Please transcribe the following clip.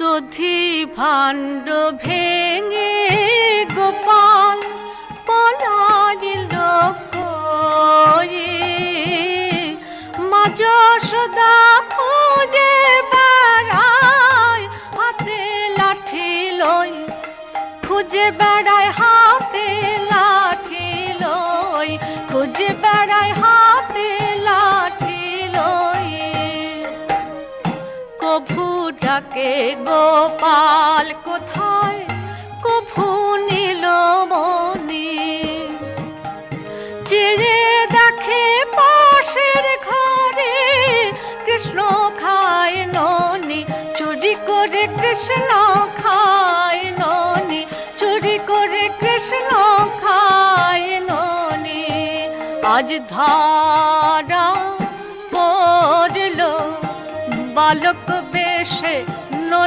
দধি ভাণ্ড ভেঙে গোপাল পলাইল কয়ে, মা যশোদা খুঁজে বেড়ায় হাতে লাঠি লই, খুঁজে বেড়ায় হাতে লাঠি লই, খুঁজে বেড়ায় হাতে লাঠি লই। কভু ডাকে গোপাল কোথায়, কভু নীলমণি, চেয়ে দেখে পাশের ঘরে কৃষ্ণ খায় ননি, চুরি করে কৃষ্ণ খায় ননি, চুরি করে কৃষ্ণ খায় ননি। আজ ধরা পড়ল বালক বেশে